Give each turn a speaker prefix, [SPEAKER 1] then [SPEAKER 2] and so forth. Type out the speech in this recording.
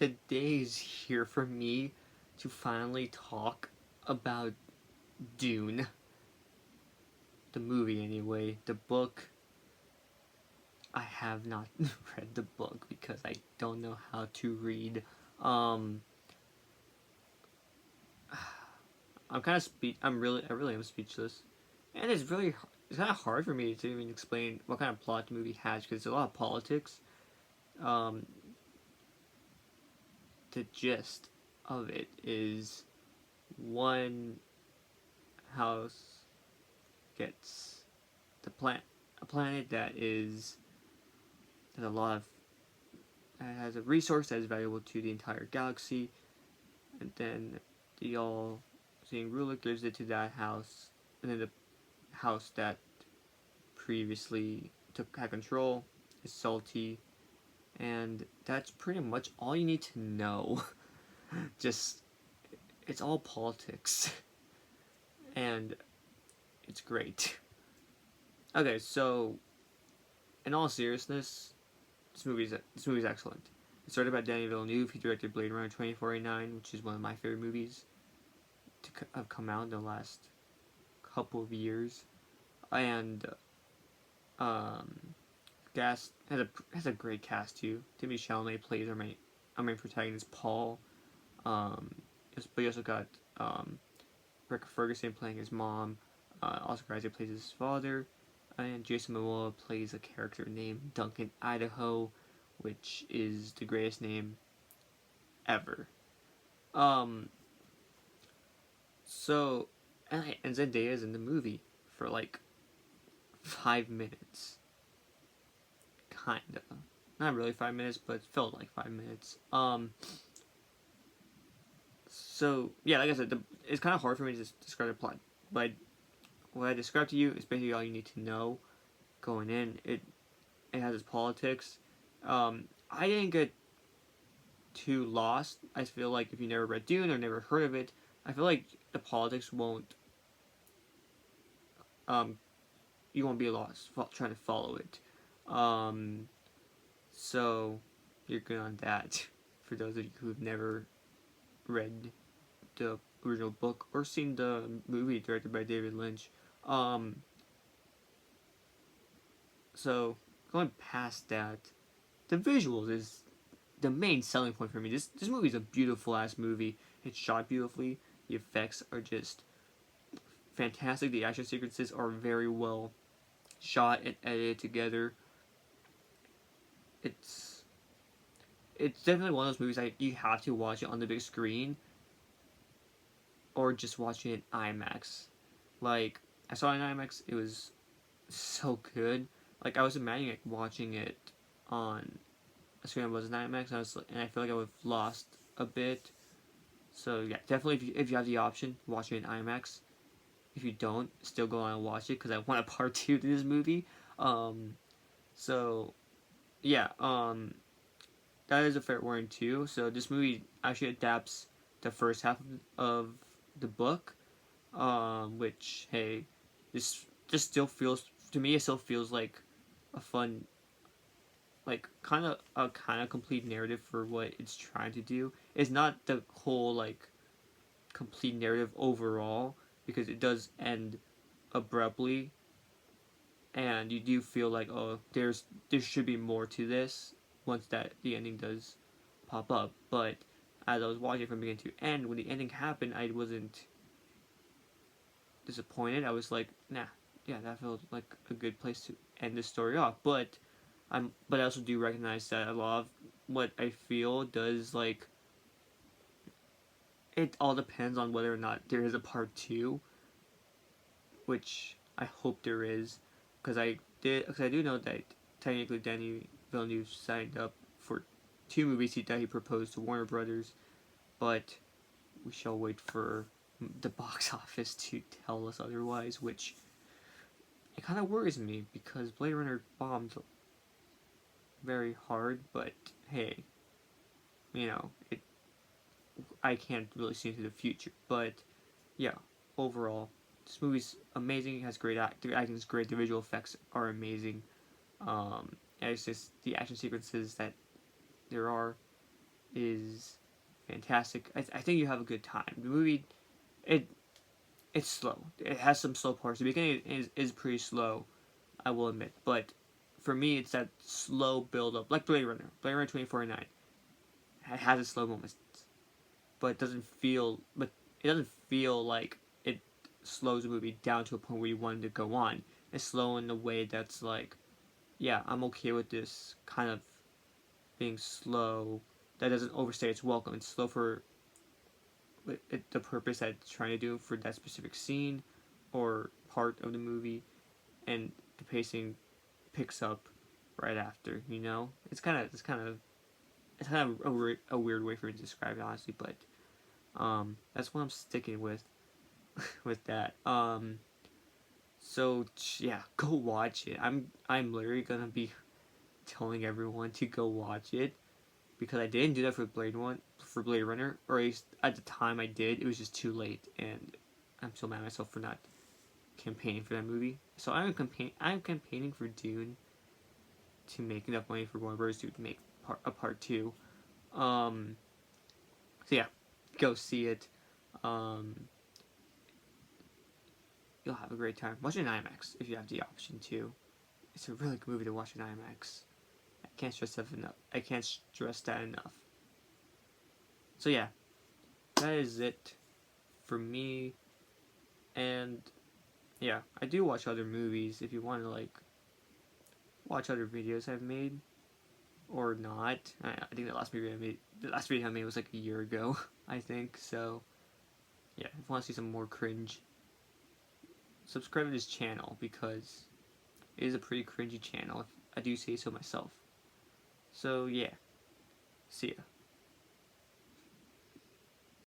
[SPEAKER 1] the day is here for me to finally talk about Dune, the movie anyway. The book, I have not read the book because I don't know how to read. Um, I'm kind of I really am speechless, and it's kind of hard for me to even explain what kind of plot the movie has because there's a lot of politics. Um, the gist of it is one house gets a planet that is has a lot of has a resource that is valuable to the entire galaxy, and then the all seeing ruler gives it to that house, and then the house that previously had control is salty, and that's pretty much all you need to know. Just it's all politics, and it's great. Okay, so in all seriousness, this movie's excellent. It's started by Denis Villeneuve. He directed Blade Runner 2049, which is one of my favorite movies to have come out in the last couple of years, and um, cast has a great cast too. Timothée Chalamet plays our main protagonist Paul. Um, but you also got Rebecca Ferguson playing his mom. Oscar Isaac plays his father, and Jason Momoa plays a character named Duncan Idaho, which is the greatest name ever. Um, so, and Zendaya's in the movie for like 5 minutes, kinda. Not really 5 minutes, but it felt like 5 minutes. So yeah, like I said, it's kind of hard for me to describe the plot, but what I described to you is basically all you need to know going in. It has its politics. I didn't get too lost. I feel like if you never read Dune or never heard of it, I feel like the politics won't um you won't be lost trying to follow it. Um, so you're good on that. For those of you who've never read the original book or seen the movie directed by David Lynch. Um, so going past that, the visuals is the main selling point for me. This movie is a beautiful ass movie. It's shot beautifully. The effects are just fantastic. The action sequences are very well shot and edited together. It's it's definitely one of those movies that you have to watch it on the big screen or just watch it in IMAX. Like I saw it in IMAX, it was so good. Like I was imagining like watching it on a screen that wasn't IMAX, and I feel like I would have lost a bit. So yeah, definitely if you have the option, watch it in IMAX. If you don't, still go on and watch it because I want a part two to this movie. Um, so yeah, that is a fair warning too. So this movie actually adapts the first half of the book, which hey, this still feels to me. It still feels like a fun, like kind of complete narrative for what it's trying to do. It's not the whole like complete narrative overall because it does end abruptly, and you do feel like oh, there should be more to this once that the ending does pop up. But as I was watching from beginning to end, when the ending happened, I wasn't disappointed. I was like, nah, yeah, that felt like a good place to end the story off. But I also do recognize that a lot of what I feel does like it all depends on whether or not there is a part two, which I hope there is, because I do know that technically Danny Villeneuve signed up for two movies that he proposed to Warner Brothers, but we shall wait for the box office to tell us otherwise, which it kind of worries me because Blade Runner bombed very hard, but hey, you know, I can't really see into the future, but yeah, overall, this movie's amazing. It has great the acting is great. The visual effects are amazing. And it's just the action sequences that there are. is fantastic. I think you have a good time. The movie, it it's slow. It has some slow parts. The beginning is pretty slow, I will admit. But for me, it's that slow build up, like Blade Runner. Blade Runner 2049 has its slow moments, but it doesn't feel. But it doesn't feel like it slows the movie down to a point where you want it to go on. It's slow in a way that's like, yeah, I'm okay with this kind of being slow. That doesn't overstay its welcome. It's slow for the purpose that it's trying to do for that specific scene or part of the movie, and the pacing picks up right after. It's kind of a weird way for me to describe it, honestly, but that's what I'm sticking with with that. So yeah, go watch it. I'm literally gonna be telling everyone to go watch it because I didn't do that for Blade Runner, or at least at the time I did. It was just too late, and I'm so mad at myself for not campaigning for that movie. So I'm campaigning for Dune to make enough money for Warner Bros. To make a part two. Um, so yeah, go see it. Um, you'll have a great time. Watch it in IMAX if you have the option to. It's a really good movie to watch in IMAX. I can't stress that enough. I can't stress that enough. So yeah, that is it for me. And yeah, I do watch other movies if you want to like watch other videos I've made or not. I think the last video I made was like a year ago, I think. So yeah, if you want to see some more cringe, subscribe to this channel because it is a pretty cringy channel, if I do say so myself. So yeah, see ya.